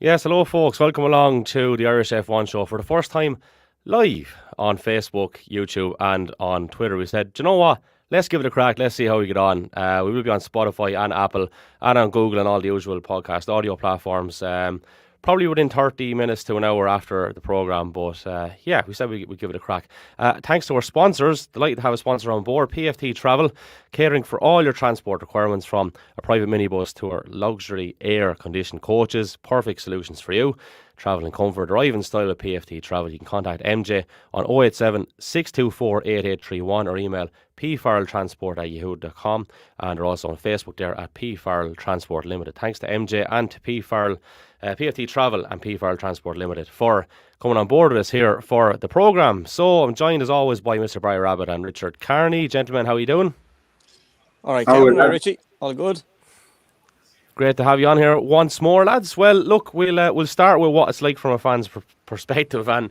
Yes, hello folks. Welcome along to the Irish F1 show for the first time live on Facebook, YouTube, and on Twitter. We said, do you know what? Let's give it a crack. Let's see how we get on. We will be on Spotify and Apple and on Google and all the usual podcast audio platforms. Probably within 30 minutes to an hour after the programme. But yeah, we said we'd give it a crack. Thanks to our sponsors. Delighted to have a sponsor on board, PFT Travel, catering for all your transport requirements from a private minibus to our luxury air-conditioned coaches. Perfect solutions for you. Travel in comfort, arrive in style with PFT Travel. You can contact MJ on 087 624 8831 or email pfarrelltransport@yahoo.com, and they're also on Facebook there at P Farrell Transport Limited. Thanks to MJ and to PFT Travel and P Farrell Transport Limited for coming on board with us here for the programme. So I'm joined as always by Mr. Barry Rabbit and Richard Carney. Gentlemen, how are you doing? All right, Kevin, Richie, all good? Great to have you on here once more, lads. Well, look, we'll start with what it's like from a fan's perspective, and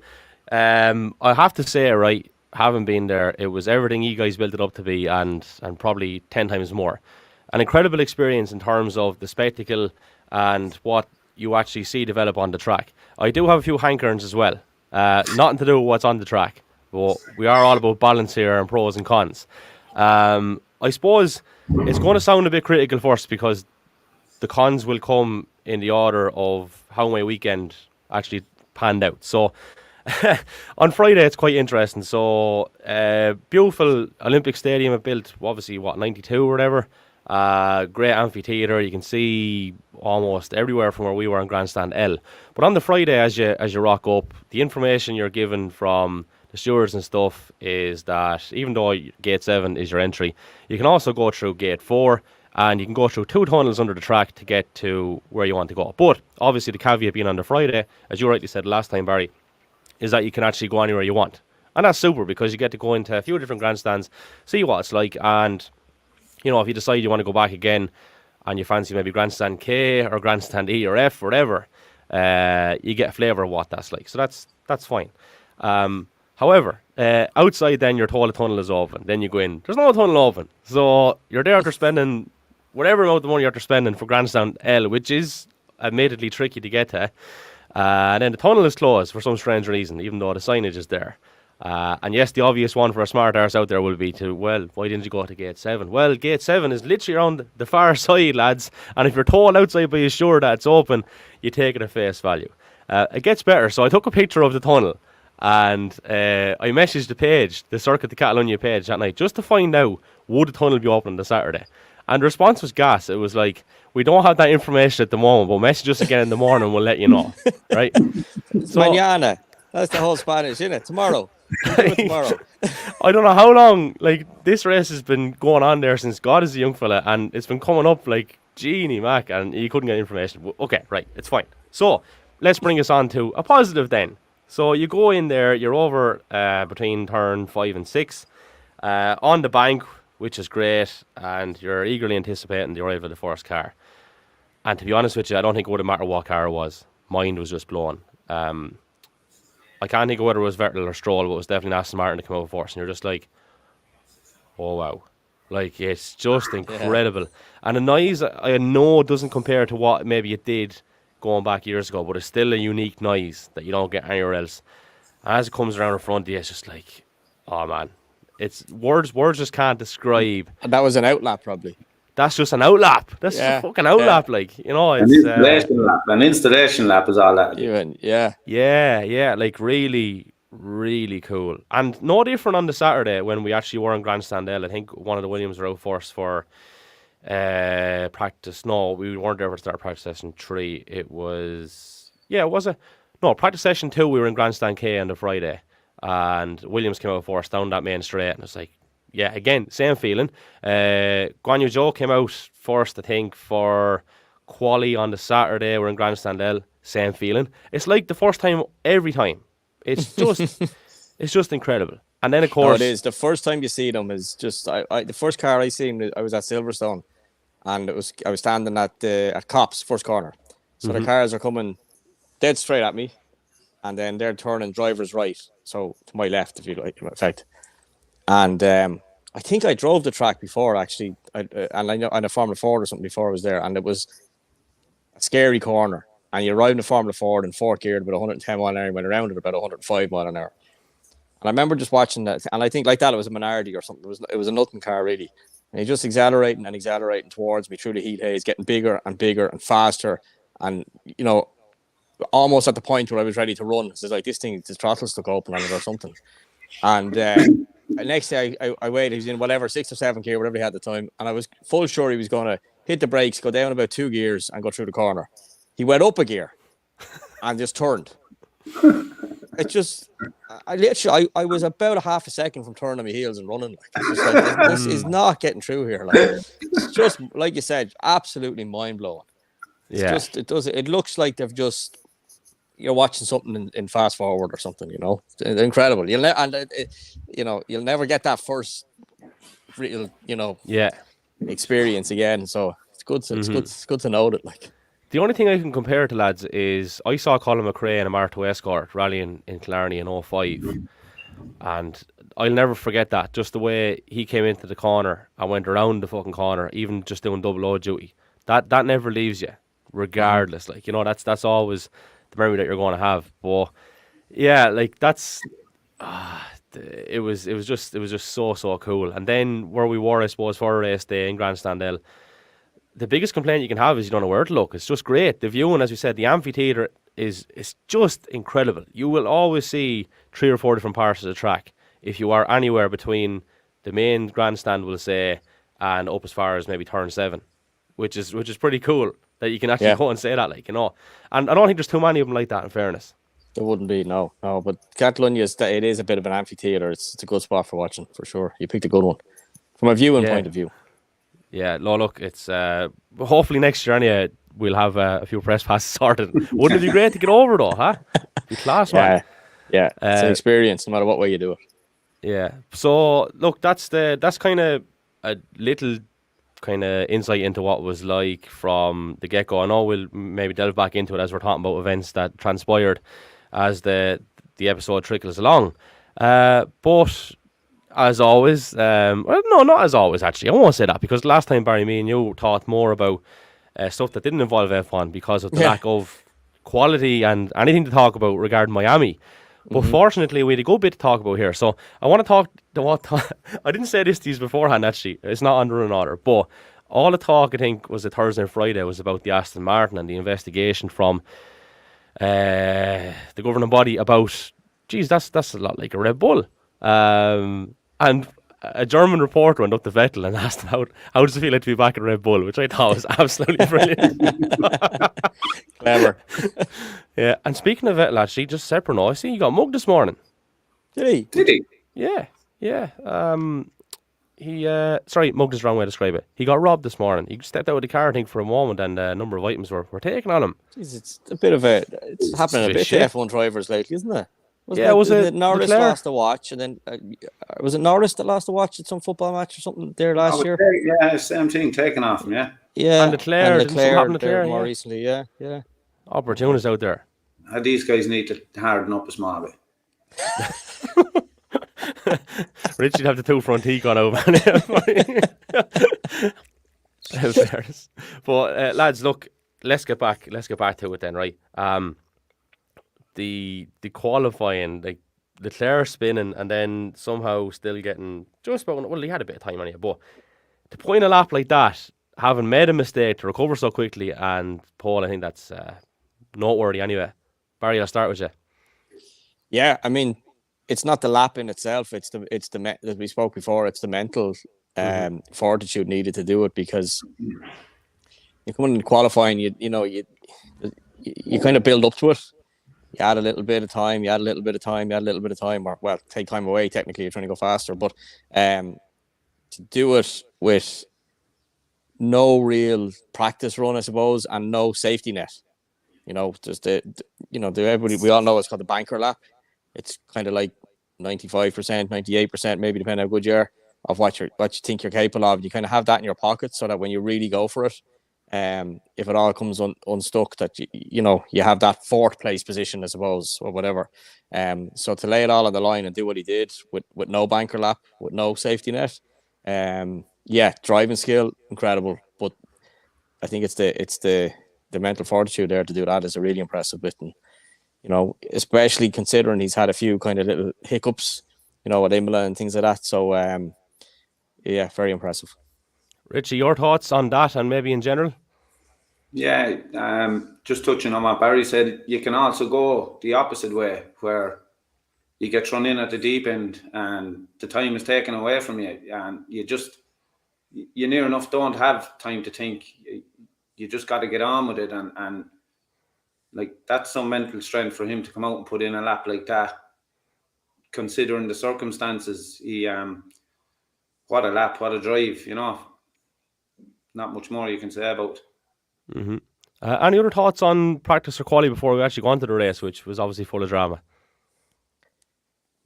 I have to say, right, having been there, it was everything you guys built it up to be, and probably 10 times more. An incredible experience in terms of the spectacle and what you actually see develop on the track. I do have a few hankerings as well. Nothing to do with what's on the track, but we are all about balance here and pros and cons. I suppose it's going to sound a bit critical first because the cons will come in the order of how my weekend actually panned out. So on Friday, it's quite interesting. So beautiful Olympic Stadium built, obviously, 92 or whatever. Great amphitheatre. You can see almost everywhere from where we were on Grandstand L. But on the Friday, as you rock up, the information you're given from the stewards and stuff is that even though Gate 7 is your entry, you can also go through Gate 4, and you can go through 2 tunnels under the track to get to where you want to go. But obviously the caveat being on the Friday, as you rightly said last time, Barry, is that you can actually go anywhere you want. And that's super because you get to go into a few different grandstands, see what it's like, and you know, if you decide you want to go back again and you fancy maybe Grandstand K or Grandstand E or F or whatever, you get a flavour of what that's like. So that's fine. However, outside then you're told a tunnel is open. Then you go in. There's no tunnel open. So you're there after spending whatever amount of money you're after spending for Grandstand L, which is admittedly tricky to get to. And then the tunnel is closed for some strange reason, even though the signage is there. And yes, the obvious one for a smart arse out there will be to, well, why didn't you go to Gate 7? Well, Gate 7 is literally around the far side, lads. And if you're told outside by a sure that it's open, you take it at face value. It gets better. So I took a picture of the tunnel and I messaged the page, the Circuit de Catalunya page that night, just to find out would the tunnel be open on the Saturday. And the response was gas. It was like, we don't have that information at the moment, but message us again in the morning, we'll let you know. Right? So, Mañana. That's the whole Spanish, isn't it? Tomorrow. Tomorrow. I don't know how long, like, this race has been going on there since God is a young fella, and it's been coming up like Genie Mac, and you couldn't get information. Okay, right, it's fine. So, let's bring us on to a positive then. So, you go in there, you're over between turn 5 and 6, on the bank, which is great, and you're eagerly anticipating the arrival of the first car. And to be honest with you, I don't think it would have mattered what car it was. Mind was just blown. I can't think of whether it was Vettel or Stroll, but it was definitely Aston Martin to come over first. And you're just like, oh wow. Like, it's just incredible. Yeah. And the noise, I know, doesn't compare to what maybe it did going back years ago, but it's still a unique noise that you don't get anywhere else. And as it comes around in front of you, it's just like, oh man. It's words just can't describe. And that was an outlap, probably. That's just an outlap. That's just a fucking outlap, like, you know. It's an installation lap is all that. Yeah, like really, really cool. And no different on the Saturday when we actually were in Grandstand L. I think one of the Williams were out first for practice. No, we weren't there for start practice session 3. It was, practice session 2 we were in Grandstand K on the Friday. And Williams came out first down that main straight, and it's like, yeah, again, same feeling. Guan Yu Zhou came out first, I think, for quali on the Saturday. We're in Grandstand L, same feeling. It's like the first time every time. It's just, it's just incredible. And then of course, it is. The first time you see them is just. The first car I seen, I was at Silverstone, and I was standing at Cops first corner. So the cars are coming dead straight at me, and then they're turning driver's right, so to my left, if you like, in fact. And I think I drove the track before, actually, and I know on a Formula Ford or something before I was there, and it was a scary corner. and you ride in the Formula Ford in fourth gear at about 110 mile an hour, and went around at about 105 mile an hour. And I remember just watching that, and I think like that it was a Minardi or something. It was a nothing car really, and he just accelerating towards me through the heat haze, getting bigger and bigger and faster, and almost at the point where I was ready to run. So it's like this throttle stuck open on it or something. And next day I waited. He was in whatever 6 or 7 gear, whatever he had at the time, and I was full sure he was going to hit the brakes, go down about 2 gears, and go through the corner. He went up a gear and just turned. It just, I was about a half a second from turning my heels and running. Like, it's just like this is not getting through here. Like, it's just like you said, absolutely mind blowing. It looks like they've just. You're watching something in fast forward or something, It's incredible. You'll never get that first real, experience again. So it's good. It's good to know that. Like, the only thing I can compare to, lads, is I saw Colin McRae in a Marto Escort rallying in Killarney in 05, and I'll never forget that. Just the way he came into the corner and went around the fucking corner, even just doing double O duty. That never leaves you, regardless. Like, that's always the memory that you're going to have. But yeah, like that's it was just so cool. And then where we were, I suppose, for a race day in Grandstand, the biggest complaint you can have is you don't know where to look. It's just great. The viewing, as we said, the amphitheatre is just incredible. You will always see 3 or 4 different parts of the track if you are anywhere between the main grandstand, we'll say, and up as far as maybe turn 7, which is pretty cool. That you can actually go and say that, like, And I don't think there's too many of them like that, in fairness. There wouldn't be, no. But Catalonia, it is a bit of an amphitheatre. It's a good spot for watching, for sure. You picked a good one. From a viewing point of view. Yeah, no, look, it's hopefully next year, anyway, we'll have a few press passes sorted. Wouldn't it be great to get over, though, huh? Be class, man. Yeah, it's an experience, no matter what way you do it. Yeah. So, look, that's kind of a little kind of insight into what it was like from the get-go. I know we'll maybe delve back into it as we're talking about events that transpired as the episode trickles along. But as always, well, no, not as always, actually. I won't say that, because last time, Barry, me and you talked more about stuff that didn't involve F1 because of the lack of quality and anything to talk about regarding Miami. But fortunately, we had a good bit to talk about here. So I want to talk I didn't say this to you beforehand, actually. It's not under an order. But all the talk, I think, was a Thursday and Friday, was about the Aston Martin and the investigation from the governing body about, geez, that's a lot like a Red Bull. And a German reporter went up to Vettel and asked him how does it feel like to be back at Red Bull, which I thought was absolutely brilliant. Clever. Yeah, and speaking of Vettel, actually, just separate now, I see he got mugged this morning. Did he? Yeah. Sorry, mugged is the wrong way to describe it. He got robbed this morning. He stepped out of the car, I think, for a moment, and a number of items were taken on him. Jeez, it's a bit of it's happening a bit to F1 drivers lately, isn't it? Was it Norris Leclerc? lost the watch, and then was it Norris that lost the watch at some football match or something there last year? Yeah, same thing, taken off him, yeah. Yeah, and Leclerc more recently, yeah. Opportunities out there. These guys need to harden up a small bit. Richie'd have the 2 front teeth gone over. But lads, look, let's get back to it then, right? The qualifying, like Leclerc spinning and then somehow still getting just about, well, he had a bit of time on it, but to point a lap like that, having made a mistake, to recover so quickly, and Paul, I think that's noteworthy anyway. Barry, I'll start with you. Yeah, I mean, it's not the lap in itself. It's the as we spoke before. It's the mental fortitude needed to do it, because you come in qualifying. You kind of build up to it. You add a little bit of time. You add a little bit of time. You add a little bit of time, or well, take time away. Technically, you're trying to go faster, but to do it with no real practice run, I suppose, and no safety net. Just everybody, we all know it's called the banker lap. It's kind of like 95%, 98%, maybe depending how good you are, of what you think you're capable of. You kind of have that in your pocket, so that when you really go for it, if it all comes unstuck, that you have that 4th place position, I suppose, or whatever. So to lay it all on the line and do what he did with no banker lap, with no safety net, driving skill, incredible. But I think it's the the mental fortitude there to do that is a really impressive bit. And, you know, especially considering he's had a few kind of little hiccups, you know, at Imola and things like that. So, yeah, very impressive. Richie, your thoughts on that and maybe in general? Yeah, just touching on what Barry said, you can also go the opposite way where you get thrown in at the deep end and the time is taken away from you, and you near enough don't have time to think. You just got to get on with it, and like that's some mental strength for him to come out and put in a lap like that, considering the circumstances. What a lap, what a drive, you know. Not much more you can say about. Any other thoughts on practice or quali before we actually go on to the race, which was obviously full of drama?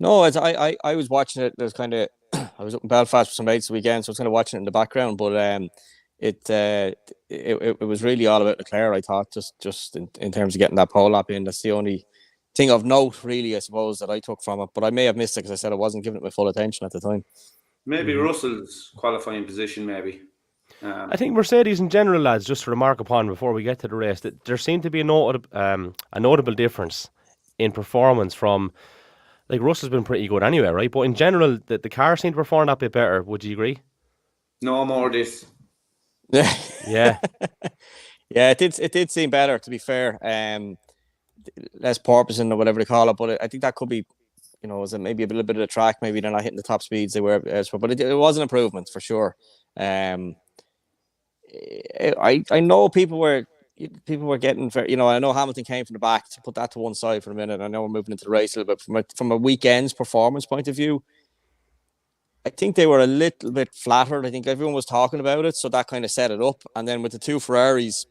No, I was watching it. There's kind of I was up in Belfast for some mates the weekend, so I was kind of watching it in the background. But it was really all about Leclerc. I thought just in terms of getting that pole lap in. That's the only thing of note, really, I suppose, that I took from it. But I may have missed it because I said I wasn't giving it my full attention at the time. Maybe Russell's qualifying position, maybe. I think Mercedes in general, lads, just to remark upon before we get to the race, that there seemed to be a notable difference in performance from, like, Russell's been pretty good anyway, right? But in general, the car seemed to perform that bit better. Would you agree? No more of this. Yeah, Yeah. yeah, it did seem better, to be fair. Less porpoising or whatever they call it, but I think that could be, you know, was it maybe a little bit of the track? Maybe they're not hitting the top speeds they were elsewhere, but it was an improvement for sure. I know people were getting very, you know, I know Hamilton came from the back, to put that to one side for a minute. I know we're moving into the race a little bit from a weekend's performance point of view. I think they were a little bit flattered. I think everyone was talking about it, so that kind of set it up. And then with the two Ferraris,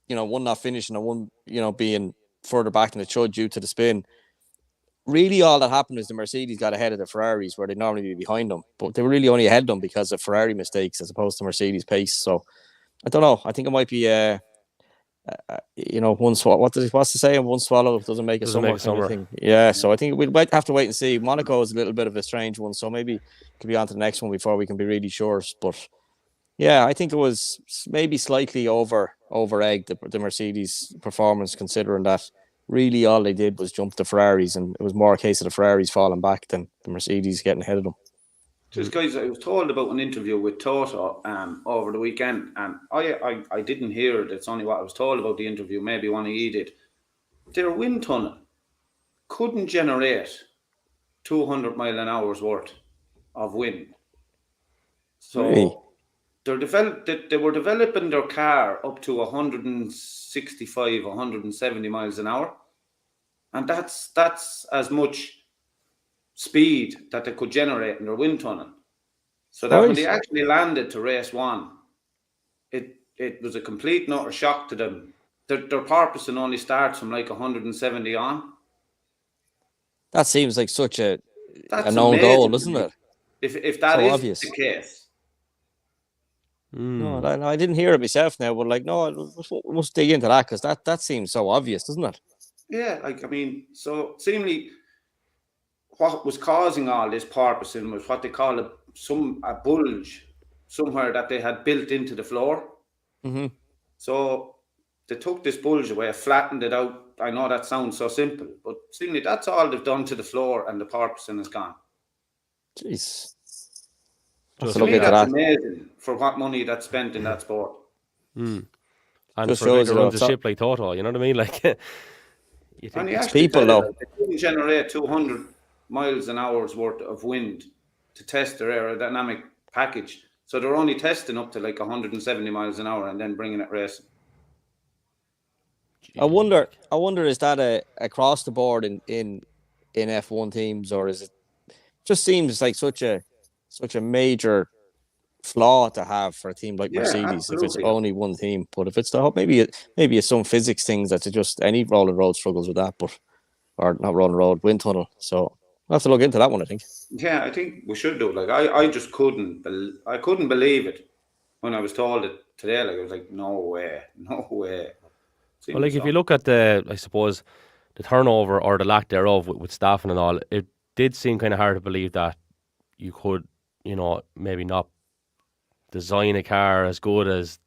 you know, one not finishing and one, you know, being further back than it should due to the spin. Really, all that happened is the Mercedes got ahead of the Ferraris where they'd normally be behind them, but they were really only ahead of them because of Ferrari mistakes as opposed to Mercedes pace. So I don't know. I think it might be, you know, one swallow. What's the saying? One swallow doesn't make a Doesn't summer. make a summer. Kind of thing. Yeah. So I think we might have to wait and see. Monaco is a little bit of a strange one, so maybe could be on to the next one before we can be really sure. But yeah, I think it was maybe slightly over egged the Mercedes performance, considering that really all they did was jump the Ferraris, and it was more a case of the Ferraris falling back than the Mercedes getting ahead of them. Just guys, I was told about an interview with Toto over the weekend, and I didn't hear it. It's only what I was told about the interview. Maybe one of you did. Their wind tunnel couldn't generate 200 mile an hour's worth of wind. So Really? they were developing their car up to 165, 170 miles an hour, and that's as much speed that they could generate in their wind tunnel. So that when they actually landed to race one, it was a complete and utter shock to them. Their porpoising only starts from like 170 on. That seems like such a That's known amazing goal, to doesn't me. it? If that So is obvious. the case. No, I didn't hear it myself now, but like, no, we must dig into that because that seems so obvious, doesn't it? Yeah, like, I mean, so seemingly what was causing all this porpoising was what they call a bulge somewhere that they had built into the floor. Mm-hmm. So they took this bulge away, flattened it out. I know that sounds so simple, but seemingly that's all they've done to the floor, and the porpoising is gone. Jeez. Just To me, that's amazing for what money that's spent in that sport. And Just for a guy shows that you runs a know, ship like Toto, you know what I mean? Like, you think And he it's actually people, said though. that they couldn't generate 200 miles an hour's worth of wind to test their aerodynamic package. So they're only testing up to like 170 miles an hour and then bringing it racing. I wonder, is that across the board in F1 teams, or is it just seems like such a major flaw to have for a team like Mercedes if it's absolutely. only one team. But if it's maybe it's some physics things that's just any rolling road struggles with that, or not rolling road, wind tunnel. So we'll have to look into that one, I think. Yeah, I think we should do it. Like I just couldn't believe it when I was told it today. Like I was like, no way. Well, like if you look at I suppose, the turnover or the lack thereof with staffing and all, it did seem kind of hard to believe that you could, you know, maybe not design a car as good as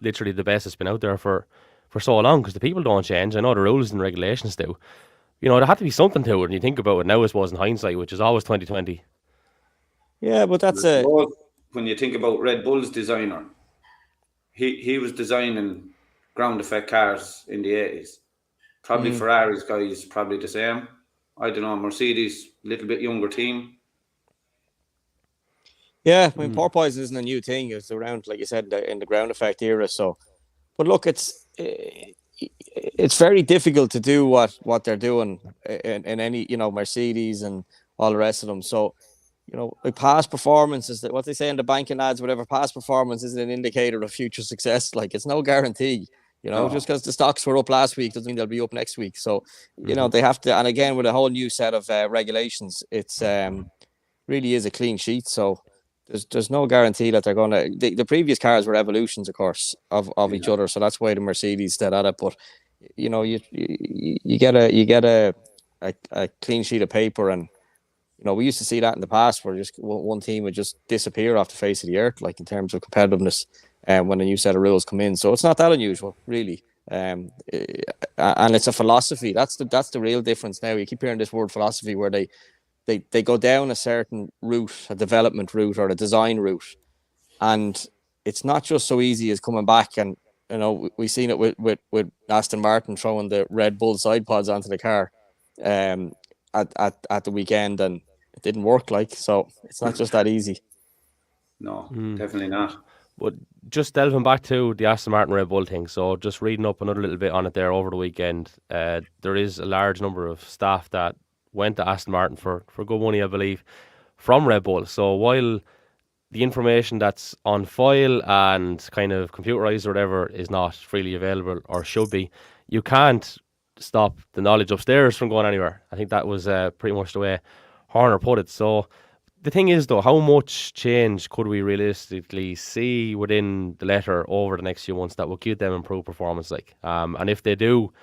literally the best that's been out there for for so long because the people don't change. I know the rules and regulations do. You know, there had to be something to it. And you think about it now, I suppose, in hindsight, which is always 2020. Yeah, but that's I suppose when you think about Red Bull's designer, he was designing ground effect cars in the 80s. Probably Ferrari's guys probably the same. I don't know, Mercedes, a little bit younger team. yeah. I mean, porpoise isn't a new thing. It's around, like you said, in the ground effect era. So, but look, it's very difficult to do what they're doing in any, Mercedes and all the rest of them. So, like past performance is that what they say in the banking ads, whatever, past performance isn't an indicator of future success. Like it's no guarantee. Just No. because the stocks were up last week doesn't mean they'll be up next week. So, they have to, and again with a whole new set of regulations, it's really is a clean sheet. So there's no guarantee that they're going to. The previous cars were evolutions, of course, of each other. So that's why the Mercedes stayed at it. But you get a clean sheet of paper, and we used to see that in the past where just one team would just disappear off the face of the earth, like in terms of competitiveness, when a new set of rules come in. So it's not that unusual, really. And it's a philosophy. That's the real difference now. You keep hearing this word philosophy where they go down a certain route, a development route or a design route, and it's not just so easy as coming back. And we've seen it with Aston Martin throwing the Red Bull side pods onto the car at the weekend, and it didn't work. So it's not just that easy. No, definitely not. But just delving back to the Aston Martin Red Bull thing, so just reading up another little bit on it there over the weekend, there is a large number of staff that went to Aston Martin for good money, I believe, from Red Bull. So while the information that's on file and kind of computerized or whatever is not freely available or should be, you can't stop the knowledge upstairs from going anywhere. I think that was pretty much the way Horner put it. So the thing is, though, how much change could we realistically see within the letter over the next few months that will give them improved performance? And if they do,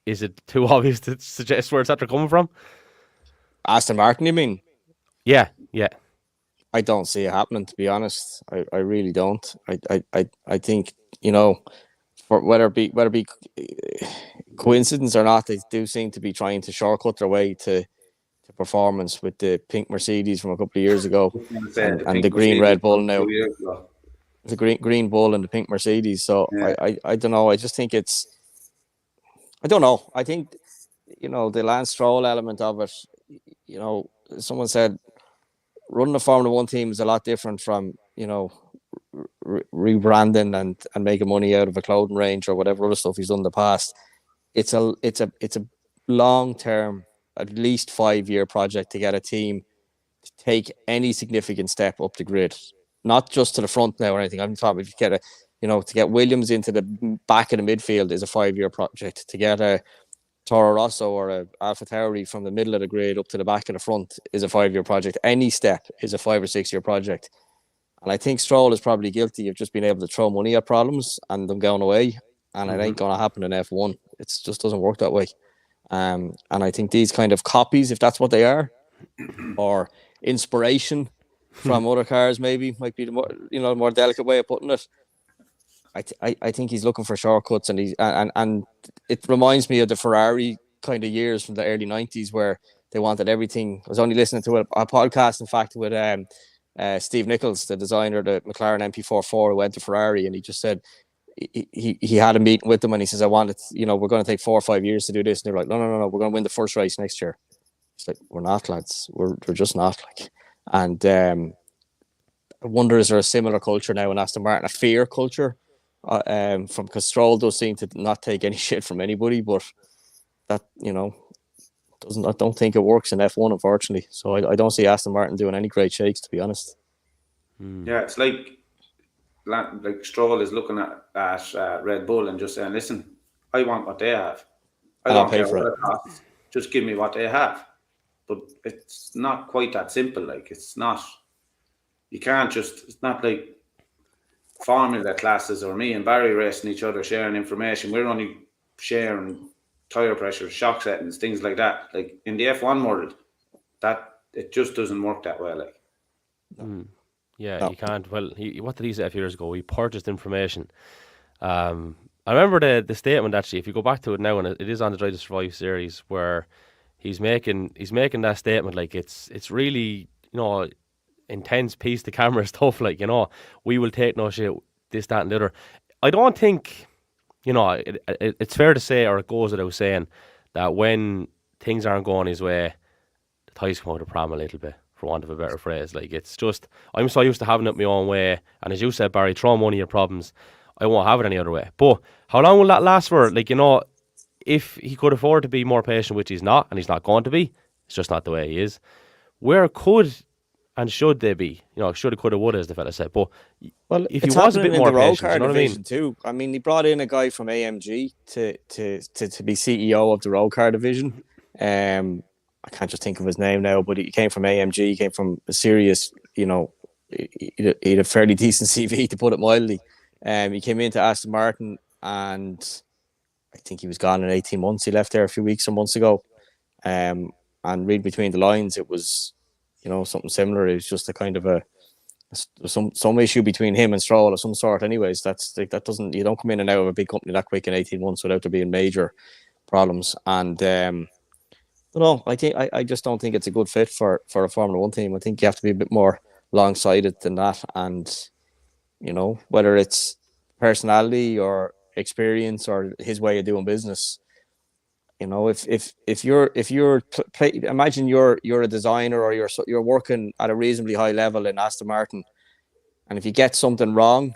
is it too obvious to suggest where it's after coming from? Aston Martin, you mean? Yeah. I don't see it happening, to be honest. I really don't. I think, for whether it be coincidence or not, they do seem to be trying to shortcut their way to performance with the pink Mercedes from a couple of years ago, and the green Red Bull now. The green Bull and the pink Mercedes. So yeah. I don't know. I just think I don't know. I think the Lance Stroll element of it. Someone said running a Formula One team is a lot different from rebranding and making money out of a clothing range or whatever other stuff he's done in the past. It's a long term, at least 5-year project to get a team to take any significant step up the grid, not just to the front now or anything. I'm talking if you get to get Williams into the back of the midfield is a 5-year project. To get a Toro Rosso or a AlphaTauri from the middle of the grid up to the back of the front is a 5-year project. Any step is a 5 or 6 year project. And I think Stroll is probably guilty of just being able to throw money at problems and them going away. And it ain't going to happen in F1. It just doesn't work that way. And I think these kind of copies, if that's what they are, or inspiration from other cars, maybe might be the more delicate way of putting it. I think he's looking for shortcuts, and and it reminds me of the Ferrari kind of years from the early 90s where they wanted everything. I was only listening to a podcast, in fact, with Steve Nichols, the designer of the McLaren MP44, who went to Ferrari, and he just said he had a meeting with them, and he says, I wanted, we're going to take 4 or 5 years to do this. And they're like, no, we're going to win the first race next year. It's like, we're not, lads. We're just not. And I wonder, is there a similar culture now in Aston Martin, a fear culture? Because Stroll does seem to not take any shit from anybody, but that I don't think it works in F1, unfortunately. So I don't see Aston Martin doing any great shakes, to be honest. Yeah, it's like Stroll is looking at Red Bull and just saying, listen, I want what they have. I don't care what it costs. Just give me what they have. But it's not quite that simple. It's not. You can't just. It's not like formula classes or me and Barry racing each other, sharing information. We're only sharing tire pressure, shock settings, things like that. Like in the F1 world, that it just doesn't work that way. Yeah, no. You can't. Well, what did he say a few years ago? He purchased information. I remember the statement actually. If you go back to it now, and it is on the Drive to Survive series, where he's making that statement like it's really intense piece to camera stuff. Like we will take no shit. This, that, and the other. I don't think it's fair to say, or it goes without saying, that when things aren't going his way, the ties come out of the pram a little bit, for want of a better phrase. Like, it's just, I'm so used to having it my own way, and as you said, Barry, throw one of your problems, I won't have it any other way. But how long will that last for? Like, if he could afford to be more patient, which he's not, and he's not going to be, it's just not the way he is. Where could and should they be? Shoulda, coulda, woulda, as the fella said. But Well, if he it's was a bit happening in more the road patient, car you know what I mean? division too. I mean, he brought in a guy from AMG to be CEO of the road car division. I can't just think of his name now, but he came from AMG. He came from a serious, he had a fairly decent CV, to put it mildly. He came into Aston Martin, and I think he was gone in 18 months. He left there a few weeks or months ago. And read between the lines, it was, something similar. It was just a kind of some issue between him and Stroll of some sort. Anyways, you don't come in and out of a big company that quick in 18 months without there being major problems. And I just don't think it's a good fit for a Formula One team. I think you have to be a bit more long-sighted than that. And whether it's personality or experience or his way of doing business. If you're imagine you're a designer, or you're working at a reasonably high level in Aston Martin, and if you get something wrong,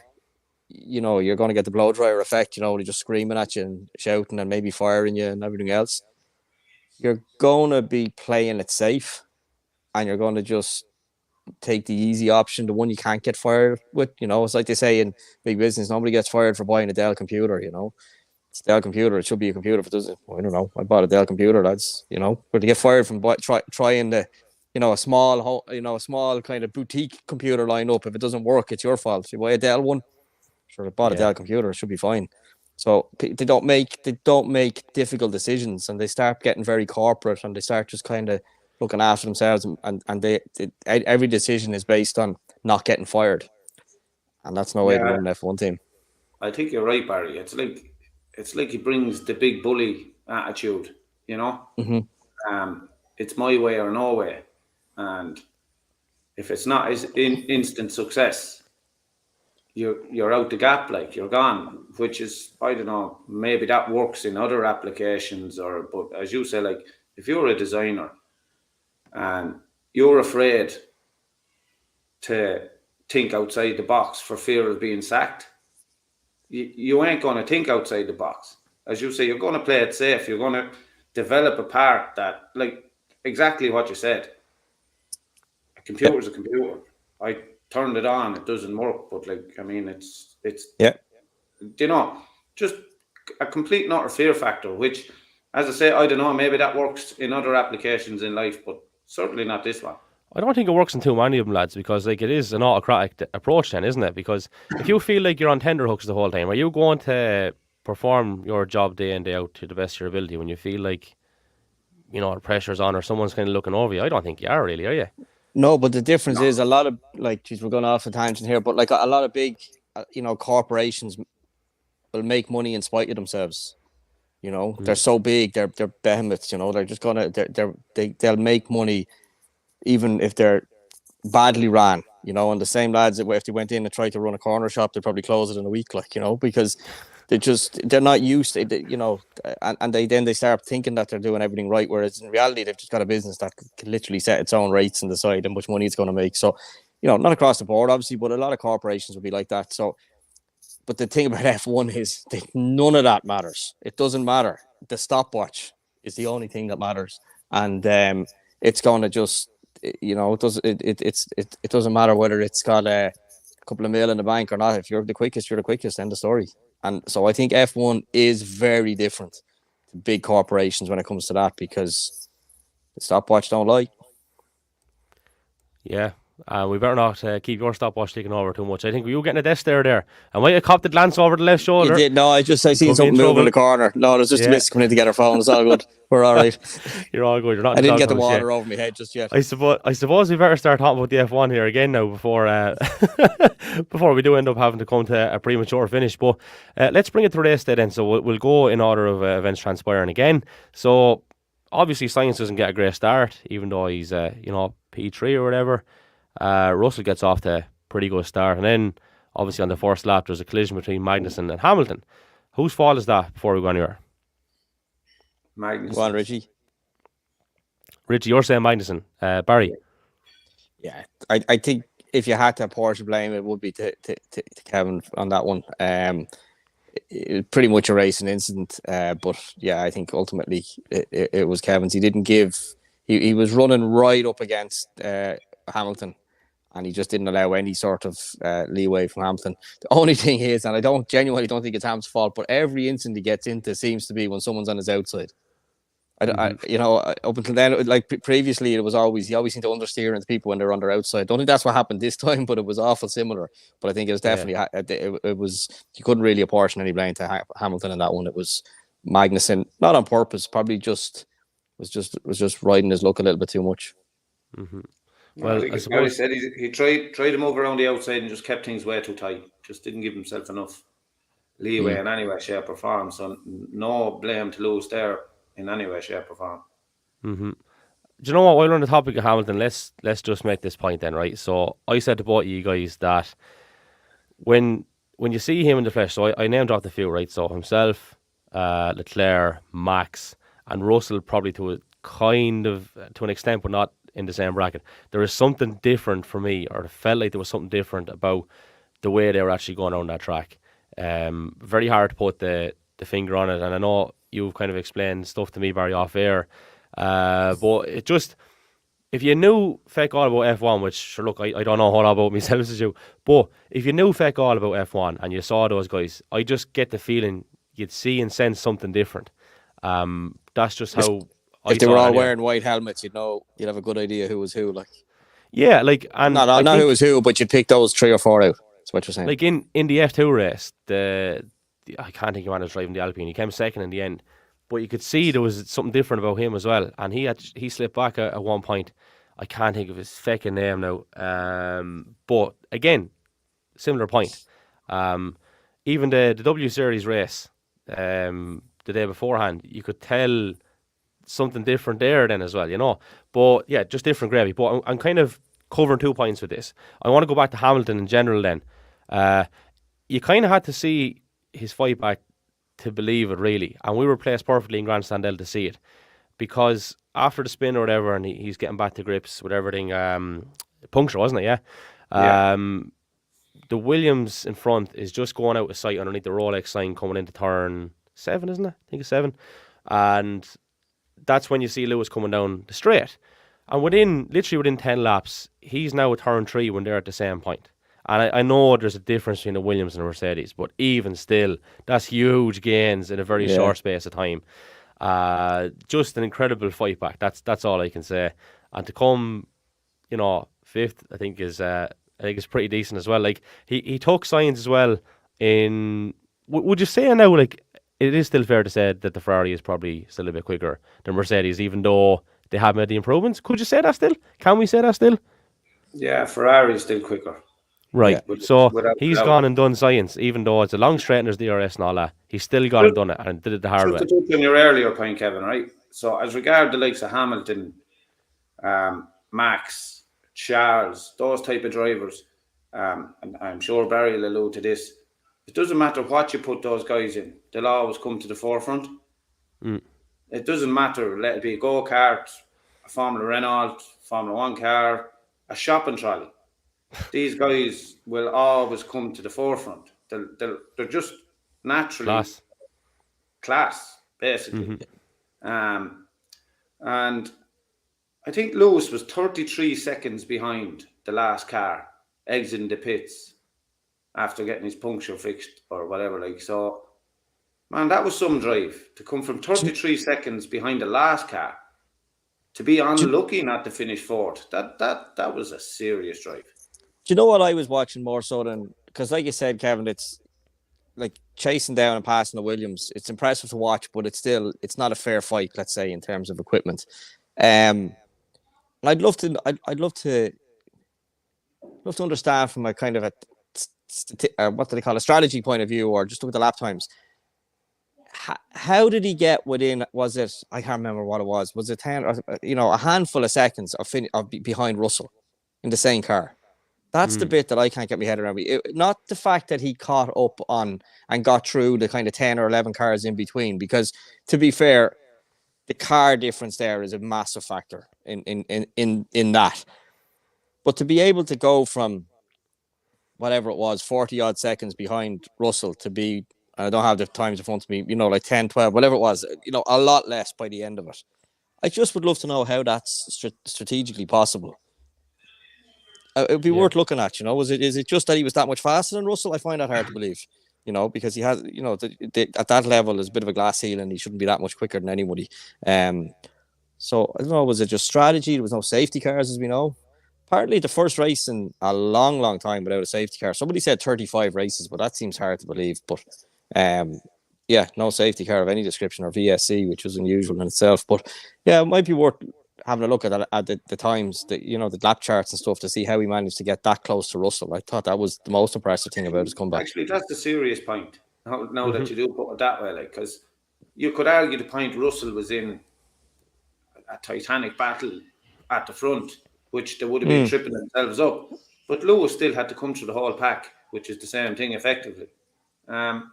you're going to get the blow dryer effect. They're just screaming at you and shouting and maybe firing you and everything else. You're going to be playing it safe, and you're going to just take the easy option, the one you can't get fired with. It's like they say in big business, nobody gets fired for buying a Dell computer. It's a Dell computer. It should be a computer. If it doesn't, I don't know. I bought a Dell computer. That's but to get fired from trying the, a small kind of boutique computer line up. If it doesn't work, it's your fault. If you buy a Dell one, sure, I bought a Dell computer. It should be fine. So they don't make difficult decisions, and they start getting very corporate, and they start just kind of looking after themselves, and every decision is based on not getting fired, and that's no way to run an F1 team. I think you're right, Barry. It's like he brings the big bully attitude, Mm-hmm. It's my way or no way. And if it's not instant success, you're out the gap, like you're gone, which is, I don't know, maybe that works in other applications, but as you say, like if you're a designer and you're afraid to think outside the box for fear of being sacked, you ain't going to think outside the box. As you say, you're going to play it safe. You're going to develop a part that, like, exactly what you said. A computer's a computer. I turned it on, it doesn't work. But, like, I mean, it's just a complete not a fear factor, which, as I say, I don't know, maybe that works in other applications in life, but certainly not this one. I don't think it works in too many of them, lads, because like it is an autocratic approach then, isn't it? Because if you feel like you're on tenterhooks the whole time, are you going to perform your job day in, day out to the best of your ability when you feel like, the pressure's on or someone's kind of looking over you? I don't think you are really, are you? No, but the difference is a lot of, like, geez, we're going off a tangent here, but like a lot of big, corporations will make money in spite of themselves. They're so big, they're behemoths. They're just they'll make money even if they're badly ran. And the same lads that if they went in and tried to run a corner shop, they'd probably close it in a week, because they're not used to, and they start thinking that they're doing everything right, whereas in reality they've just got a business that can literally set its own rates and decide how much money it's going to make. So, not across the board, obviously, but a lot of corporations will be like that. So, but the thing about F1 is that none of that matters. It doesn't matter. The stopwatch is the only thing that matters, and it's going to just, it doesn't matter whether it's got a couple of mil in the bank or not. If you're the quickest, you're the quickest. End of story. And so I think F1 is very different to big corporations when it comes to that, because the stopwatch don't lie. Yeah, We better not keep your stopwatch taking over too much. I think you getting a death stare there. I might have copped the glance over the left You shoulder. did. No, I seen Could be something in moving in trouble. the corner. No, there's just a miss coming in to get our phone. It's all good. We're all right. You're all good. You're not. I In didn't get the doghouse yet. water over my head just yet. I suppose we better start talking about the F1 here again now before before we do end up having to come to a premature finish. But let's bring it to the race day then. So we'll go in order of events transpiring again. So obviously Science doesn't get a great start, even though he's P3 or whatever. Russell gets off to a pretty good start, and then obviously on the first lap there's a collision between Magnussen and Hamilton. Whose fault is that? Before we go anywhere, Magnus. Go on, Richie. Richie, you're saying Magnussen. Barry. Yeah, I think if you had to portion blame, it would be to Kevin on that one. It was pretty much a racing incident, but yeah, I think ultimately it was Kevin's. He didn't give. He was running right up against Hamilton, and he just didn't allow any sort of leeway from Hamilton. The only thing is, and I genuinely don't think it's Ham's fault, but every incident he gets into seems to be when someone's on his outside. Up until then, like previously, he always seemed to understeer into people when they're on their outside. Don't think that's what happened this time, but it was awful similar. But I think it was definitely it was you couldn't really apportion any blame to Hamilton in that one. It was Magnussen, not on purpose, probably was just riding his luck a little bit too much. Mm-hmm. Well, I think as Barry said, he tried to move around the outside and just kept things way too tight. Just didn't give himself enough leeway in any way, shape, or form. So no blame to lose there in any way, shape, or form. Mm-hmm. Do you know what? While we're on the topic of Hamilton, let's just make this point then, right? So I said to both of you guys that when you see him in the flesh, so I named dropped a few, right? So himself, Leclerc, Max, and Russell probably to an extent, but not in the same bracket. There is something different for me, or it felt like there was something different about the way they were actually going around that track. Very hard to put the finger on it, and I know you've kind of explained stuff to me, Barry, off air. But it just, if you knew feck all about F1, which sure, look, I don't know a whole lot about myself as you, but if you knew feck all about F1 and you saw those guys, I just get the feeling you'd see and sense something different. That's just how. If they were all wearing white helmets, you'd have a good idea who was who. Like, yeah, like, and not who was who, but you'd pick those 3 or 4 out. That's what you're saying. Like in the F2 race, I can't think of who was driving the Alpine. He came second in the end, but you could see there was something different about him as well. And he slipped back at one point. I can't think of his feckin' name now. But again, similar point. Even the W Series race, the day beforehand, you could tell something different there then as well, you know. But yeah, just different gravy. But I'm kind of covering 2 points with this. I want to go back to Hamilton in general then. You kind of had to see his fight back to believe it, really. And we were placed perfectly in Grandstand L to see it. Because after the spin or whatever, and he's getting back to grips with everything, puncture, wasn't it? Yeah. The Williams in front is just going out of sight underneath the Rolex sign coming into turn 7, isn't it? I think it's 7. And that's when you see Lewis coming down the straight. And literally within 10 laps, he's now at turn 3 when they're at the same point. And I know there's a difference between the Williams and the Mercedes, but even still, that's huge gains in a very short space of time. Just an incredible fight back. That's all I can say. And to come, 5th, I think is pretty decent as well. Like he took Sainz as well. Would you say now, like, it is still fair to say that the Ferrari is probably still a bit quicker than Mercedes, even though they have made the improvements? Could you say that still? Can we say that still? Yeah, Ferrari is still quicker. Right. Yeah. So he's gone and done science, even though it's a long straight and there's DRS and all that. He's still gone and done it and did it the hard way. Just to touch on your earlier point, Kevin, right? So as regard the likes of Hamilton, Max, Charles, those type of drivers, and I'm sure Barry will allude to this, it doesn't matter what you put those guys in, they'll always come to the forefront. It doesn't matter, let it be a go-kart, a Formula Renault, Formula 1 car, a shopping trolley. These guys will always come to the forefront. They're just naturally class basically. And I think Lewis was 33 seconds behind the last car exiting the pits after getting his puncture fixed or whatever. Like, so, man, that was some drive to come from 33 seconds behind the last car to be unlucky not to finish fourth, that was a serious drive. Do you know what I was watching more so than, because like you said, Kevin, it's like chasing down and passing the Williams. It's impressive to watch, but it's not a fair fight, let's say, in terms of equipment. And I'd love to understand from a kind of what do they call a strategy point of view, or just look at the lap times. How did he get within? Was it, I can't remember what it was. Was it 10 or a handful of seconds of behind Russell in the same car? That's the bit that I can't get my head around. Not the fact that he caught up on and got through the kind of 10 or 11 cars in between, because to be fair, the car difference there is a massive factor in that. But to be able to go from whatever it was, 40 odd seconds behind Russell to be, I don't have the times in front of me, like 10, 12, whatever it was, a lot less by the end of it. I just would love to know how that's strategically possible. It would be worth looking at, is it just that he was that much faster than Russell? I find that hard to believe, because he has, at that level, there's a bit of a glass ceiling. He shouldn't be that much quicker than anybody. So I don't know, was it just strategy? There was no safety cars, as we know. Partly the first race in a long, long time without a safety car. Somebody said 35 races, but that seems hard to believe. But no safety car of any description, or VSC, which was unusual in itself. But yeah, it might be worth having a look at the times, the lap charts and stuff, to see how he managed to get that close to Russell. I thought that was the most impressive thing about his comeback. Actually, that's the serious point. Now that you do put it that way, because you could argue the point Russell was in a titanic battle at the front, which they would have been tripping themselves up. But Lewis still had to come through the whole pack, which is the same thing effectively. Or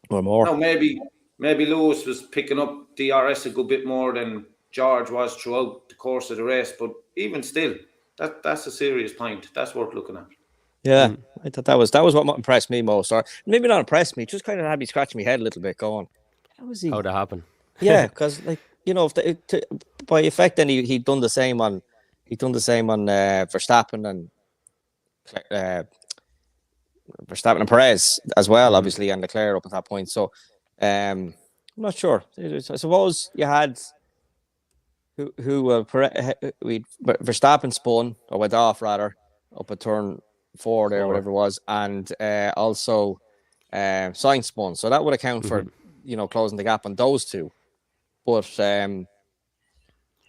more. No, maybe Lewis was picking up DRS a good bit more than George was throughout the course of the race. But even still, that's a serious point. That's worth looking at. Yeah, I thought that was what impressed me most. Or maybe not impressed me, just kind of had me scratching my head a little bit, going, how'd that happen? Yeah, because by effect, then he'd done the same on Verstappen and Perez as well, obviously, and Leclerc up at that point. So I'm not sure. I suppose you had Verstappen spun, or went off rather, up at turn 4 there, whatever it was, and also Sainz spun. So that would account for closing the gap on those two. But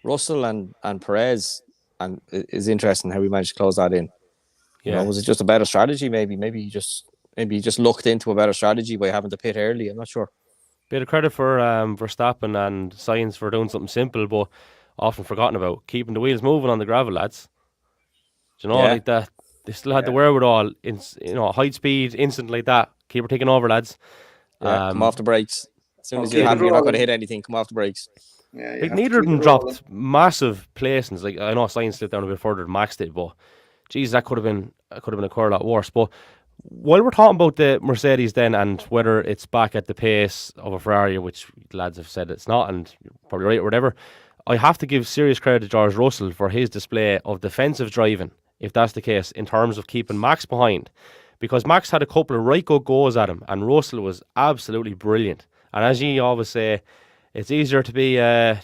Russell and Perez, and it's interesting how we managed to close that in. Yeah. Was it just a better strategy? Maybe he just looked into a better strategy by having to pit early. I'm not sure. Bit of credit for Verstappen and Sainz for doing something simple but often forgotten about, keeping the wheels moving on the gravel, lads. Do you know, like that? They still had the wherewithal in high speed, instant like that. Keep her taking over, lads. Yeah, come off the brakes. As soon as you're not going to hit anything, come off the brakes. Yeah, like neither of them dropped massive placings. Like, I know Sainz slipped down a bit further than Max did, but geez, that could have been a core lot worse. But while we're talking about the Mercedes then, and whether it's back at the pace of a Ferrari, which lads have said it's not, and you're probably right or whatever, I have to give serious credit to George Russell for his display of defensive driving, if that's the case, in terms of keeping Max behind. Because Max had a couple of right good goes at him, and Russell was absolutely brilliant. And as you always say, it's easier to be the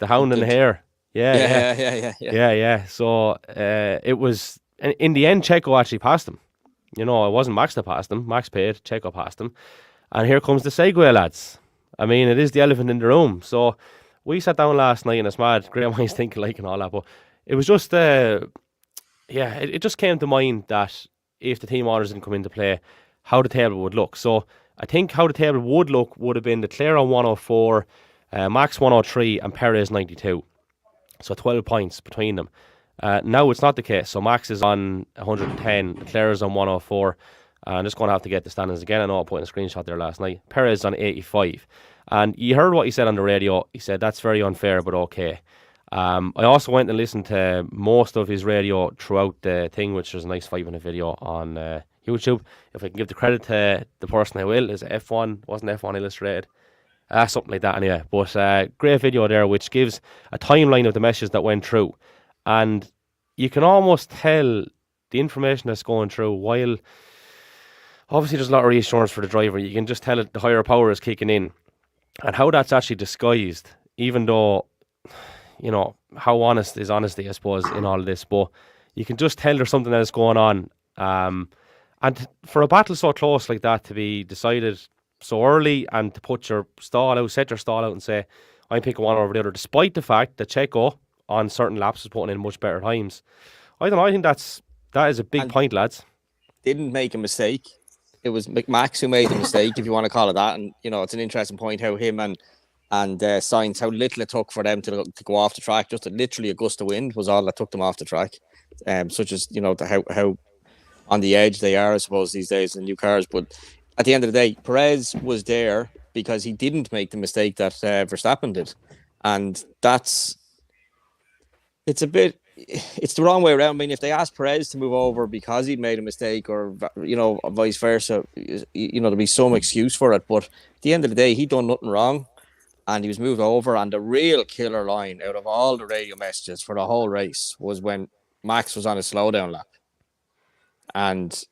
hound in the hare. Yeah. So it was, in the end, Checo actually passed him. It wasn't Max that passed him. Max paid, Checo passed him. And here comes the segue, lads. I mean, it is the elephant in the room. So we sat down last night, and it's mad, great minds think alike and all that, but it was just, it just came to mind that if the team orders didn't come into play, how the table would look. So I think how the table would look would have been Leclerc on 104, Max 103, and Perez 92. So 12 points between them. Now it's not the case. So Max is on 110, Leclerc is on 104. I'm just going to have to get the standings again. I know I put in a screenshot there last night. Perez on 85. And you heard what he said on the radio. He said, that's very unfair, but okay. I also went and listened to most of his radio throughout the thing, which is a nice 5-minute video on YouTube. If I can give the credit to the person who will, is F1, wasn't F1 Illustrated? Something like that anyway. But great video there, which gives a timeline of the messages that went through. And you can almost tell the information that's going through, while obviously there's a lot of reassurance for the driver, you can just tell it the higher power is kicking in. And how that's actually disguised, even though you know, how honest is honesty, I suppose, in all of this. But you can just tell there's something else going on. And for a battle so close like that to be decided so early and to put your stall out, set your stall out and say, I'm picking one over the other, despite the fact that Checo on certain laps was putting in much better times. I don't know. I think that is a big point, lads. Didn't make a mistake. It was Max who made the mistake, if you want to call it that. And, you know, it's an interesting point how him and Sainz, how little it took for them to go off the track. Just literally a gust of wind was all that took them off the track. Such as, you know, how on the edge they are, I suppose, these days in new cars. But at the end of the day, Perez was there because he didn't make the mistake that Verstappen did. And it's the wrong way around. I mean, if they asked Perez to move over because he'd made a mistake, or, you know, vice versa, you know, there'd be some excuse for it. But at the end of the day, he done nothing wrong, and he was moved over. And the real killer line out of all the radio messages for the whole race was when Max was on a slowdown lap, and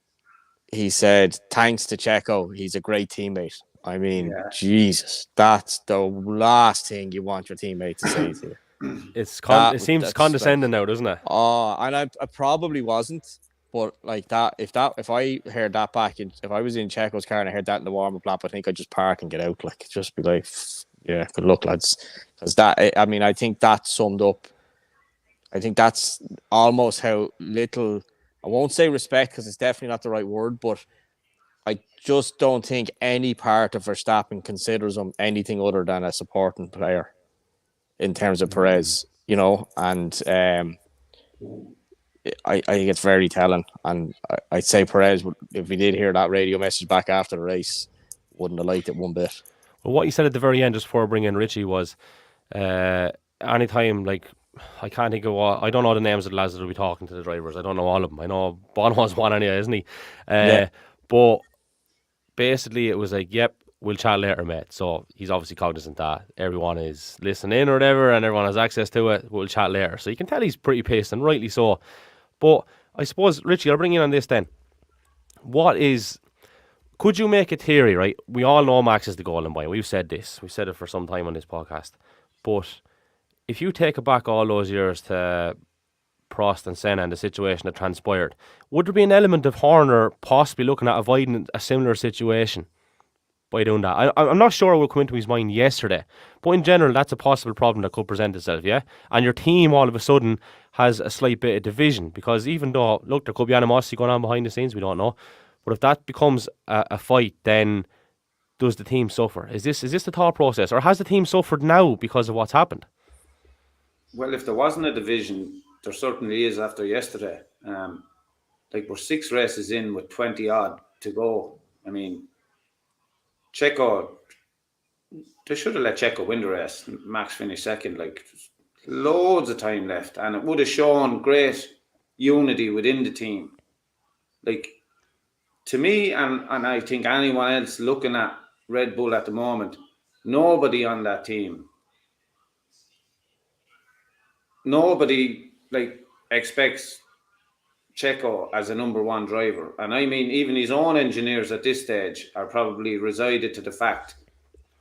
he said, "Thanks to Checo, he's a great teammate." I mean, Jesus, that's the last thing you want your teammate to say to you. It seems condescending now, doesn't it? Oh, and I probably wasn't, but like that, if I heard that back, if I was in Checo's car and I heard that in the warm-up lap, I think I'd just park and get out, like, just be like, yeah, good luck, lads. Because I mean, I think that summed up. I think that's almost how little, I won't say respect because it's definitely not the right word, but I just don't think any part of Verstappen considers him anything other than a supporting player in terms of Perez, you know, and I think it's very telling. And I'd say Perez, if we did hear that radio message back after the race, wouldn't have liked it one bit. Well, what you said at the very end, just before bringing in Richie, was anytime, like, I can't think of I don't know the names of the lads that will be talking to the drivers. I don't know all of them. I know Bono's one anyway, isn't he? But basically, it was like, yep, we'll chat later, mate. So he's obviously cognizant that everyone is listening in or whatever, and everyone has access to it. We'll chat later. So you can tell he's pretty pissed, and rightly so. But I suppose, Richie, I'll bring you in on this then. Could you make a theory, right? We all know Max is the golden boy. We've said this. We've said it for some time on this podcast. But if you take it back all those years to Prost and Senna and the situation that transpired, would there be an element of Horner possibly looking at avoiding a similar situation by doing that? I'm not sure what come into his mind yesterday, but in general, that's a possible problem that could present itself, yeah? And your team all of a sudden has a slight bit of division, because even though, look, there could be animosity going on behind the scenes, we don't know, but if that becomes a fight, then does the team suffer? Is this the thought process, or has the team suffered now because of what's happened? Well, if there wasn't a division, there certainly is after yesterday. Like, we're 6 races in with 20 odd to go. I mean, Checo, they should have let Checo win the race. Max finished second, like, loads of time left, and it would have shown great unity within the team. Like, to me, and I think anyone else looking at Red Bull at the moment, nobody on that team, nobody like expects Checo as a number one driver. And I mean, even his own engineers at this stage are probably resided to the fact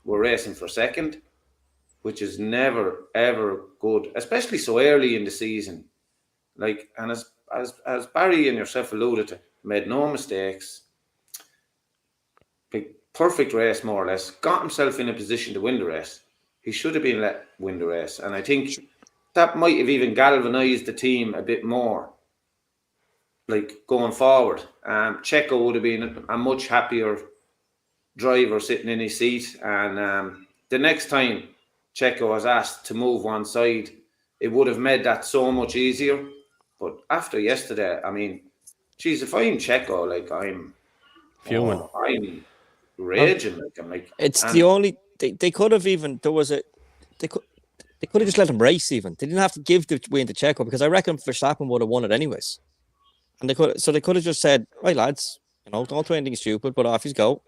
we're racing for second, which is never, ever good, especially so early in the season. Like, and as Barry and yourself alluded to, made no mistakes, big, perfect race, more or less, got himself in a position to win the race. He should have been let win the race. And I think that might have even galvanised the team a bit more, like, going forward. Checo would have been a much happier driver sitting in his seat. And the next time Checo was asked to move one side, it would have made that so much easier. But after yesterday, I mean, geez, if I'm Checo, like, I'm fuming. I'm raging. Like, I'm like, it's the only they could have even they could have just let him race. Even they didn't have to give the win to Checo, because I reckon Verstappen would have won it anyways. And they could have just said, right, lads, you know, don't do anything stupid, but off you go.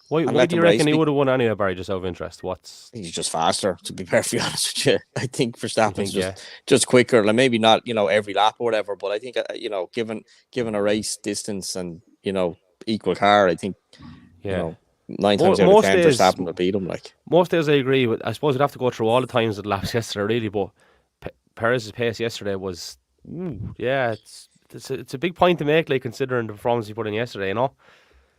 Why do you reckon he would have won anyway, Barry, just out of interest? He's just faster, to be perfectly honest with you. I think Verstappen's just quicker. Like, maybe not, you know, every lap or whatever, but I think, you know, given a race distance and, you know, equal car, I think, you know, 9 times out of 10, Verstappen will beat him. Like, most days I agree with. I suppose we'd have to go through all the times of the laps yesterday, really, but Perez's pace yesterday was, yeah, it's a big point to make, like considering the performance he put in yesterday. You know.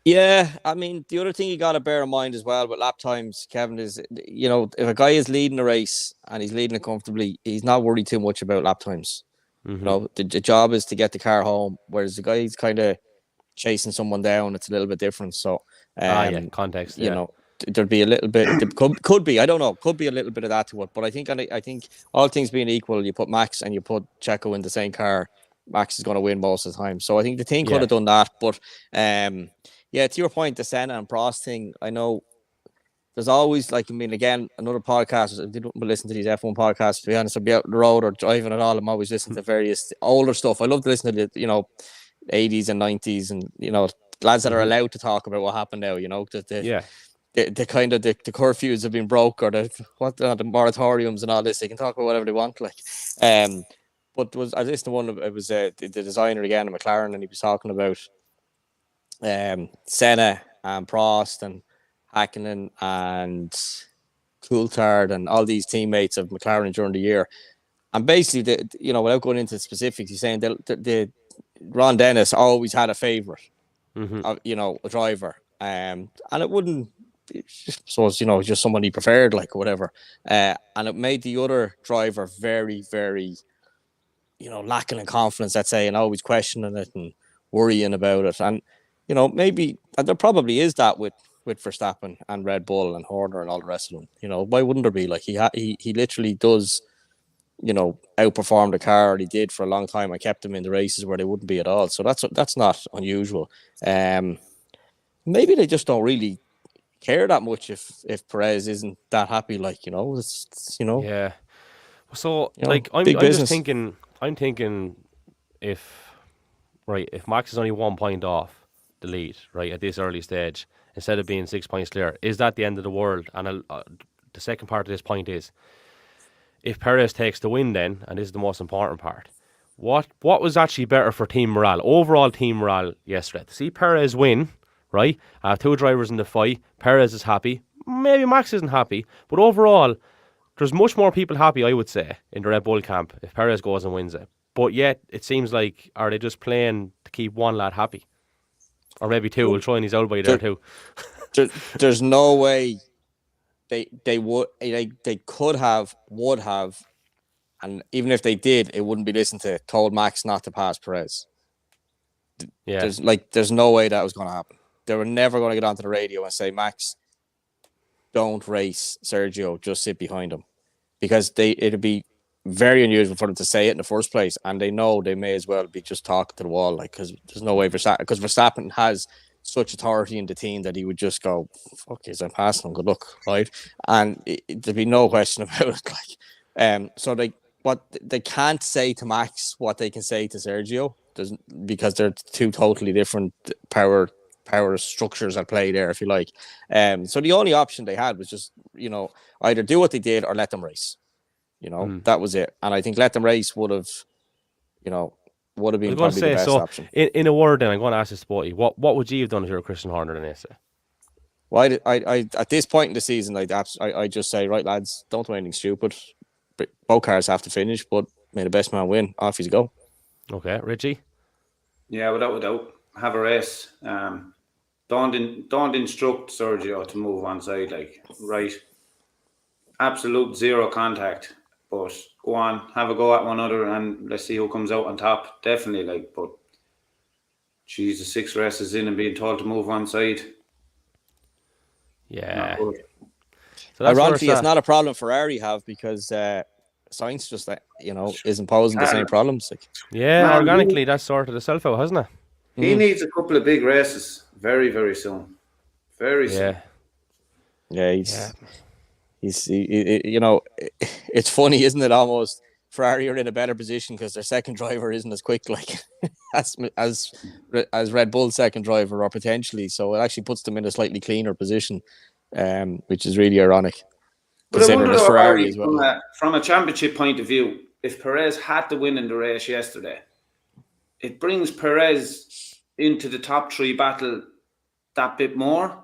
Yeah, I mean, the other thing you got to bear in mind as well with lap times, Kevin, is, if a guy is leading a race and he's leading it comfortably, he's not worried too much about lap times. The job is to get the car home, whereas the guy's kind of chasing someone down. It's a little bit different. So, Yeah, context. Yeah. There'd be a little bit. There could be. I don't know. Could be a little bit of that to it. But I think all things being equal, you put Max and you put Checo in the same car, Max is going to win most of the time. So I think the team could have done that. But yeah, to your point, the Senna and Prost thing, I know there's always, like, I mean, again, another podcast. I didn't listen to these F1 podcasts, to be honest. I'd be out on the road or driving at all. I'm always listening to various older stuff. I love to listen to the, 80s and 90s and, lads that are allowed to talk about what happened now, the kind of the curfews have been broke, or the moratoriums and all this. They can talk about whatever they want, like. But I listened to one. It was the designer again, McLaren, and he was talking about Senna and Prost and Hakkinen and Coulthard and all these teammates of McLaren during the year. And basically, without going into specifics, he's saying the Ron Dennis always had a favourite, a driver, and it wouldn't. So just someone he preferred, like, whatever, and it made the other driver very, very, lacking in confidence, let's say, and always questioning it and worrying about it. And maybe there probably is that with Verstappen and Red Bull and Horner and all the rest of them. Why wouldn't there be? Like, he literally does, outperform the car, and he did for a long time. I kept them in the races where they wouldn't be at all. So that's not unusual. Maybe they just don't really care that much if Perez isn't that happy. Like, Yeah. So I'm just thinking. I'm thinking if Max is only 1 point off the lead, right, at this early stage, instead of being 6 points clear, is that the end of the world? And the second part of this point is, if Perez takes the win, then, and this is the most important part, what was actually better for team morale, overall team morale yesterday? To see Perez win, right? Two drivers in the fight. Perez is happy. Maybe Max isn't happy, but overall, there's much more people happy, I would say, in the Red Bull camp if Perez goes and wins it. But yet, it seems like, are they just playing to keep one lad happy? Or maybe two. We'll throw in his elbow there too. There's no way they would. They would have, and even if they did, it wouldn't be listened to. Told Max not to pass Perez. Yeah. There's no way that was going to happen. They were never going to get onto the radio and say, Max, don't race Sergio, just sit behind him, because it'd be very unusual for them to say it in the first place, and they know they may as well be just talking to the wall, like, because there's no way Verstappen has such authority in the team that he would just go, fuck yes, I'm passing him, good luck, right? And there'd be no question about it. Like, so they can't say to Max what they can say to Sergio, because they're two totally different power structures at play there, if you like. So the only option they had was just, either do what they did or let them race. That was it. And I think let them race would have been probably the best option. In a word, then, I'm going to ask this to both of you. What would you have done if you were Christian Horner in this? Well, I at this point in the season, I just say, right, lads, don't do anything stupid. Both cars have to finish, but may the best man win. Off you go. Okay, Richie? Yeah, without doubt, have a race. Don't instruct Sergio to move on side, like, right. Absolute zero contact, but go on, have a go at one another, and let's see who comes out on top. Definitely, like, but geez, the 6 races in and being told to move one side. Yeah. So ironically, it's not a problem Ferrari have, because Sainz just isn't posing the same problems. Like, organically, that's sorted itself out, hasn't it? He needs a couple of big races very, very soon. Very soon. Yeah, he's it's funny, isn't it? Almost Ferrari are in a better position because their second driver isn't as quick, like, as Red Bull's second driver, or potentially. So it actually puts them in a slightly cleaner position, which is really ironic. But I wonder, Ferrari, as well, from a championship point of view, if Perez had to win in the race yesterday, it brings Perez into the top 3 battle that bit more,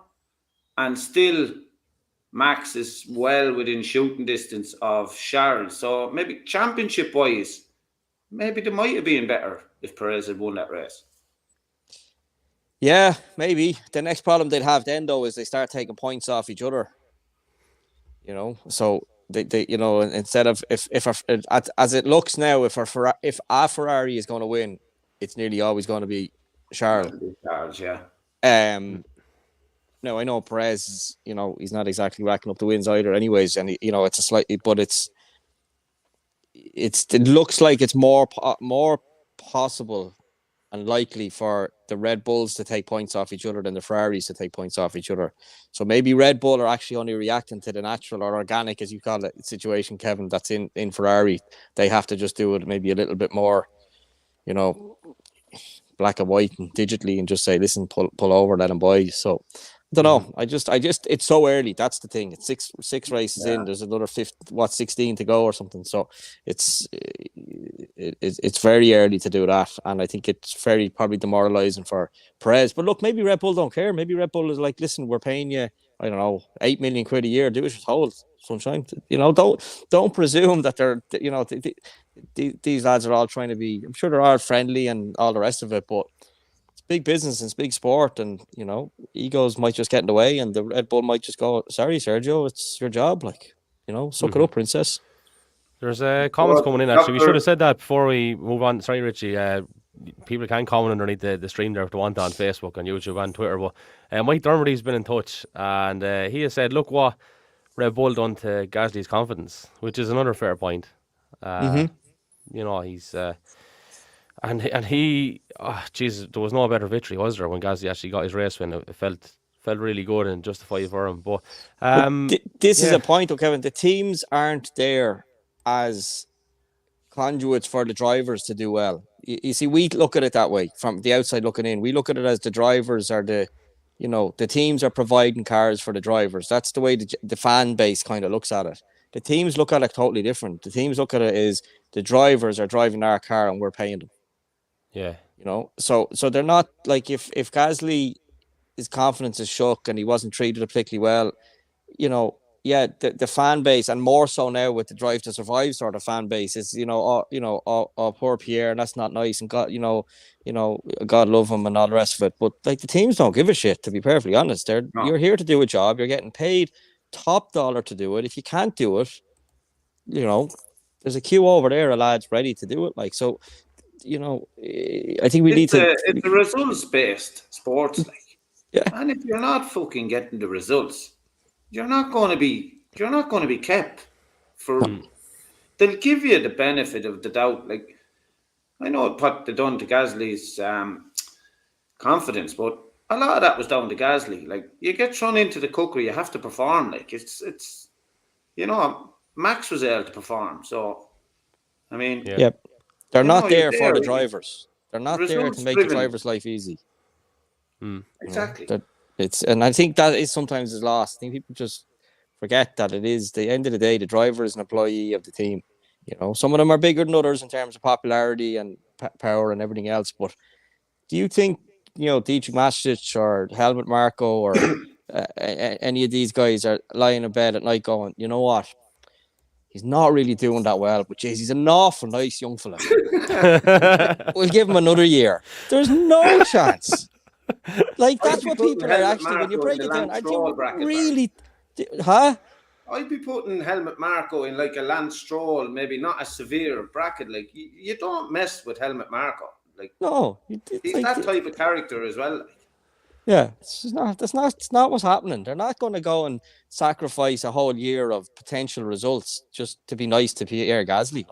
and still Max is well within shooting distance of Charles. So maybe championship wise, maybe they might have been better if Perez had won that race. Yeah, maybe. The next problem they'd have then, though, is they start taking points off each other. So they instead of if as it looks now, if a Ferrari is going to win, it's nearly always going to be Charles. Charles, yeah. Now I know Perez is, he's not exactly racking up the wins either, anyways, and it's a slightly, but it looks like it's more possible and likely for the Red Bulls to take points off each other than the Ferraris to take points off each other. So maybe Red Bull are actually only reacting to the natural or organic, as you call it, situation, Kevin, that's in Ferrari. They have to just do it maybe a little bit more, black and white and digitally, and just say, listen, pull over, let them buy. So I don't know. I just, it's so early. That's the thing. It's six races in. There's another 16 to go or something. So it's very early to do that, and I think it's very probably demoralizing for Perez. But look, maybe Red Bull don't care. Maybe Red Bull is like, listen, we're paying you, I don't know, £8 million a year. Do as you're told, sunshine. Don't presume that they're, these lads are all trying to be. I'm sure they're all friendly and all the rest of it, but big business and it's big sport, and egos might just get in the way, and the Red Bull might just go, sorry Sergio, it's your job, suck it up, princess. There's comments coming in, actually. We should have said that before we move on. Sorry, Richie. People can comment underneath the stream there if they want, on Facebook and YouTube and Twitter. But Mike Dermody's been in touch, and he has said, look what Red Bull done to Gasly's confidence, which is another fair point. He's and he, Jesus, there was no better victory, was there, when Gasly actually got his race win? It felt really good and justified for him. But this is a point, though, Kevin. The teams aren't there as conduits for the drivers to do well. You see, we look at it that way from the outside looking in. We look at it as the drivers are the teams are providing cars for the drivers. That's the way the fan base kind of looks at it. The teams look at it totally different. The teams look at it as the drivers are driving our car and we're paying them. Yeah. So they're not like, if Gasly, his confidence is shook and he wasn't treated particularly well, the fan base, and more so now with the Drive to Survive sort of fan base, is poor Pierre, and that's not nice, and God God love him and all the rest of it. But the teams don't give a shit, to be perfectly honest. You're here to do a job. You're getting paid top dollar to do it. If you can't do it, there's a queue over there of lads ready to do it. So. I think we need to. It's a results-based sports, Yeah. And if you're not fucking getting the results, you're not going to be kept. They'll give you the benefit of the doubt. I know what they done to Gasly's confidence, but a lot of that was down to Gasly. You get thrown into the cookery, you have to perform. It's Max was able to perform. So, I mean, Yep. They're not there for the drivers. They're not there to make the drivers' life easy. Exactly. And I think that is sometimes lost. I think people just forget that it is, the end of the day, the driver is an employee of the team. Some of them are bigger than others in terms of popularity and power and everything else. But do you think, Dietrich Mateschitz or Helmut Marko or any of these guys are lying in bed at night going, you know what? He's not really doing that well, but geez, he's an awful nice young fella. We'll give him another year. There's no chance. That's what people are actually, when you break it down, I think really, huh? I'd be putting Helmut Marko in a Lance Stroll, maybe not a severe bracket. You don't mess with Helmut Marko. No, he's that type of character as well. Yeah, it's not what's happening. They're not going to go and sacrifice a whole year of potential results just to be nice to Pierre Gasly.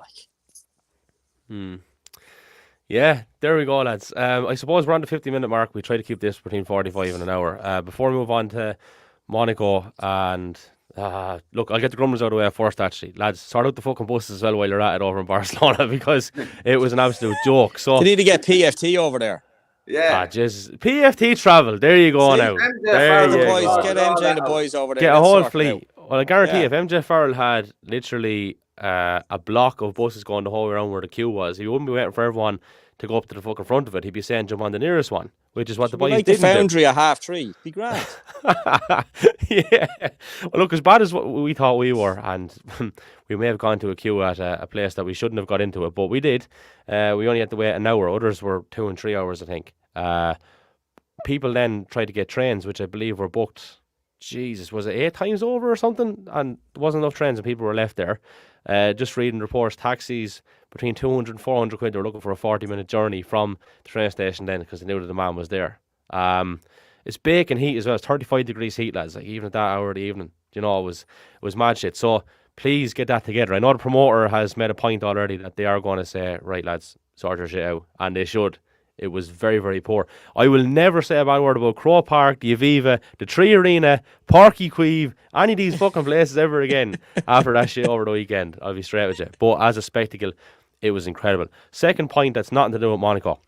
Yeah, there we go, lads. I suppose we're on the 50-minute mark. We try to keep this between 45 and an hour. Before we move on to Monaco, and look, I'll get the grumbers out of the way first, actually. Lads, sort out the fucking buses as well while you're at it over in Barcelona, because it was an absolute joke. So they need to get PFT over there. Yeah. Just PFT Travel. There you go now. There you go. Get MJ and the boys over there. Get a whole fleet. Well, I guarantee if MJ Farrell had literally a block of buses going the whole way around where the queue was, he wouldn't be waiting for everyone to go up to the fucking front of it, he'd be saying jump on the nearest one, which is what the Be boys like the didn't do. Foundry at 3:30. Be grand. Yeah. Well, look, as bad as what we thought we were, and we may have gone to a queue at a place that we shouldn't have got into it, but we did. We only had to wait an hour. Others were 2 and 3 hours, I think. People then tried to get trains, which I believe were booked. Jesus, was it 8 times over or something? And there wasn't enough trains and people were left there. Just reading reports, taxis between 200 and 400 quid. They were looking for a 40-minute journey from the train station then because they knew that the man was there. It's baking heat as well. It's 35 degrees heat, lads. Like even at that hour of the evening, you know, it was mad shit. So please get that together. I know the promoter has made a point already that they are going to say, right, lads, sort your shit out, and they should. It was very, very poor. I will never say a bad word about Crow Park, the Aviva, the Tree Arena, Parky Queeve, any of these fucking places ever again after that shit over the weekend. I'll be straight with you. But as a spectacle, it was incredible. Second point that's nothing to do with Monaco.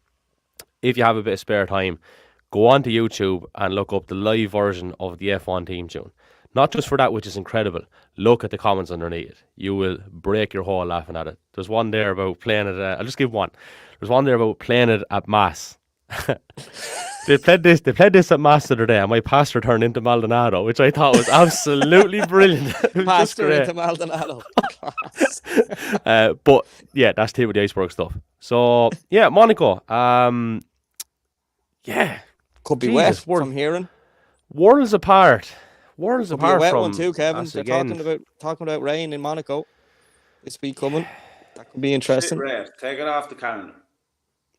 If you have a bit of spare time, go onto YouTube and look up the live version of the F1 theme tune. Not just for that, which is incredible. Look at the comments underneath it. You will break your hole laughing at it. There's one there about playing it. I'll just give one. There's one there about playing it at Mass. They played this at Mass the other day, and my pastor turned into Maldonado, which I thought was absolutely brilliant. Pastor into Maldonado. But yeah, that's tip of the iceberg stuff. So yeah, Monaco. Yeah, could be Jesus, wet from hearing. Worlds apart. Worlds Could apart be a wet from one too, Kevin. They're again. talking about rain in Monaco this week coming. That could be interesting. Race. Take it off the calendar.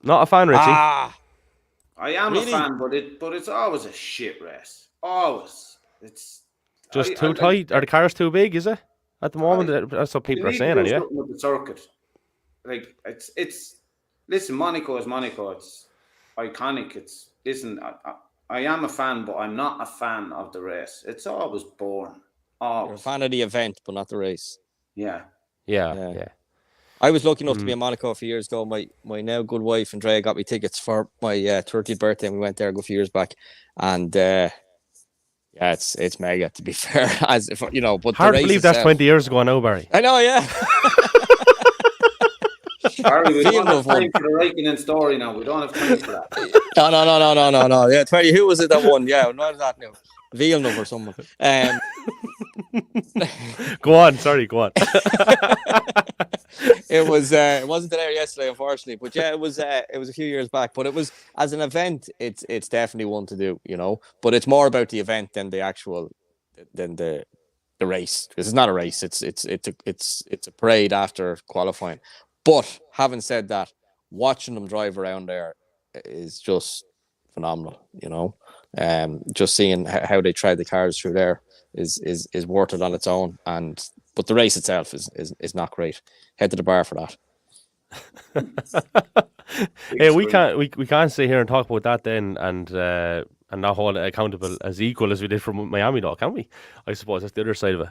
Not a fan, Richie. I am Really? a fan, but it's always a shit race. Always. It's just too tight. Are the cars too big? Is it at the moment? That's what people are saying anyway. With the circuit, like it's. Listen, Monaco is Monaco. It's iconic. I am a fan, but I'm not a fan of the race. It's always boring. Always. You're a fan of the event, but not the race. Yeah. I was lucky enough to be in Monaco a few years ago. My now good wife Andrea got me tickets for my 30th birthday, and we went there a few years back. And it's mega, to be fair. As if you know, but hard the to race believe itself, that's 20 years ago now, Barry. I know, yeah. Sorry, we don't have time for the Raikkonen story now. We don't have time for that. No. Yeah, 20. Who was it that won? Yeah, what is that now? Villeneuve or someone. Go on. It wasn't there yesterday, unfortunately, but yeah, it was a few years back. But it was, as an event, it's definitely one to do, you know. But it's more about the event than the race. Because it's not a race. It's a parade after qualifying. But having said that, watching them drive around there is just phenomenal, you know. Just seeing how they tried the cars through there is worth it on its own. But the race itself is not great. Head to the bar for that. Hey, we can't sit here and talk about that then and not hold it accountable as equal as we did from Miami, though, can we? I suppose that's the other side of it.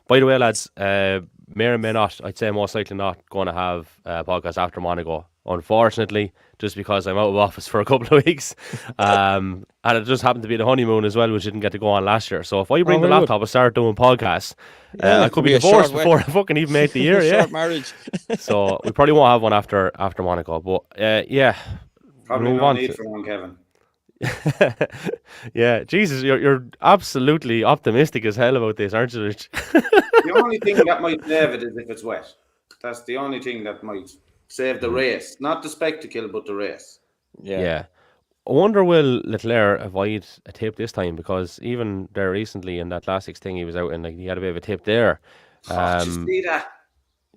By the way, lads, may or may not, I'd say most likely not going to have a podcast after Monaco, unfortunately, just because I'm out of office for a couple of weeks. And it just happened to be the honeymoon as well, which didn't get to go on last year. So if I bring the laptop and start doing podcasts, I could be divorced before I fucking even made the year. Short marriage. So we probably won't have one after Monaco. But yeah, probably no need for one, Kevin. Yeah, Jesus, you're absolutely optimistic as hell about this, aren't you, Rich? The only thing that might save it is if it's wet. That's the only thing that might save the race, not the spectacle, but the race. Yeah. I wonder will Leclerc avoid a tip this time, because even there recently in that classics thing he was out in, like, he had a bit of a tip there. Just see that.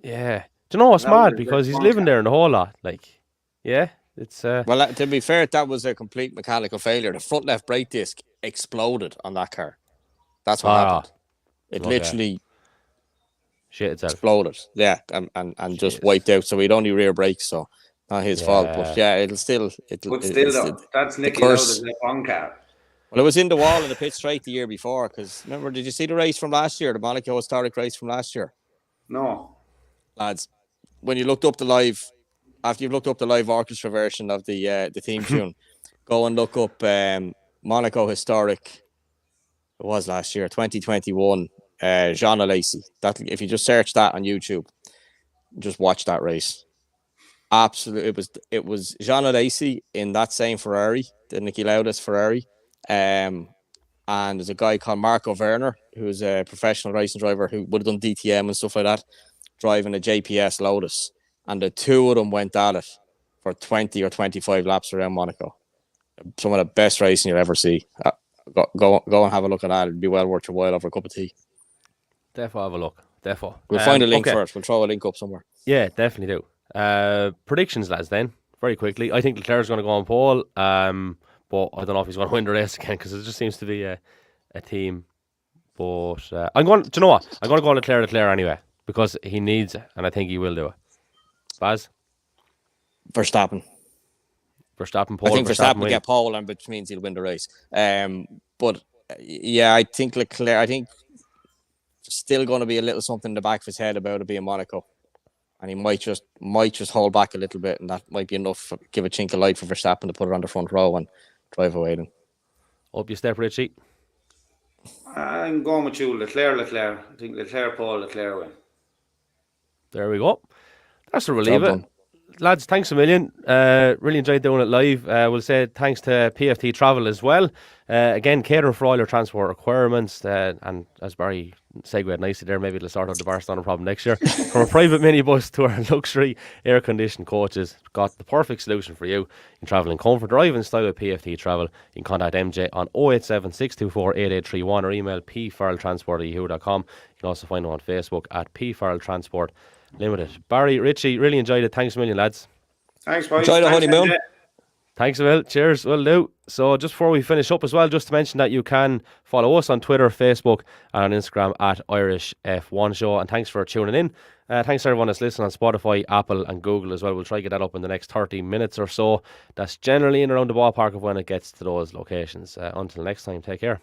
Yeah. Do you know what's mad? Because he's living there in the whole lot. Like, yeah. It's well, to be fair, that was a complete mechanical failure. The front left brake disc exploded on that car. That's what happened. It literally shit itself. Exploded. Yeah, and just wiped out. So he'd only rear brakes, so not his fault. But yeah, But still, though, that's Nicky Lauda's F1 car. Well, it was in the wall in the pit straight the year before. Because remember, did you see the race from last year? The Monaco historic race from last year? No, lads. When you looked up the live. After you've looked up the live orchestra version of the theme tune, go and look up Monaco Historic. It was last year, 2021. Jean Alesi. That if you just search that on YouTube, just watch that race. Absolutely, it was Jean Alesi in that same Ferrari, the Niki Lauda's Ferrari, and there's a guy called Marco Werner who's a professional racing driver who would have done DTM and stuff like that, driving a JPS Lotus, and the two of them went at it for 20 or 25 laps around Monaco. Some of the best racing you'll ever see. Go and have a look at that. It'd be well worth your while over a cup of tea. Defo have a look. Defo. We'll find a link okay. first. We'll throw a link up somewhere. Yeah, definitely do. Predictions, lads, then. Very quickly. I think Leclerc's going to go on pole, but I don't know if he's going to win the race again because it just seems to be a team. But I'm going. Do you know what? I'm going to go Leclerc anyway because he needs it, and I think he will do it. Baz? Verstappen pole. I think Verstappen will win. get pole, and which means he'll win the race. But yeah, I think Leclerc. I think still going to be a little something in the back of his head about it being Monaco, and he might just hold back a little bit, and that might be enough. Give a chink of light for Verstappen to put it on the front row and drive away. Then. Up you step, Richie. I'm going with you, Leclerc. I think Leclerc pole, Leclerc win. There we go. That's a relief. Done. Lads, thanks a million. Really enjoyed doing it live. We'll say thanks to PFT Travel as well. Again, catering for all your transport requirements. And as Barry segued nicely there, maybe it'll sort out the Barcelona problem next year. From a private minibus to our luxury air-conditioned coaches, got the perfect solution for you. You can travel in comfort, drive in style with PFT Travel. You can contact MJ on 087 624 8831 or email pfarrelltransport@yahoo.com. You can also find them on Facebook at pfarrelltransport Limited. Barry, Richie, really enjoyed it. Thanks a million, lads. Thanks, boys. Enjoy the honeymoon. Thanks a million. Cheers. Will do. So just before we finish up as well, just to mention that you can follow us on Twitter, Facebook and on Instagram at Irish F1 Show. And thanks for tuning in. Thanks to everyone that's listening on Spotify, Apple and Google as well. We'll try to get that up in the next 30 minutes or so. That's generally in around the ballpark of when it gets to those locations. Until next time, take care.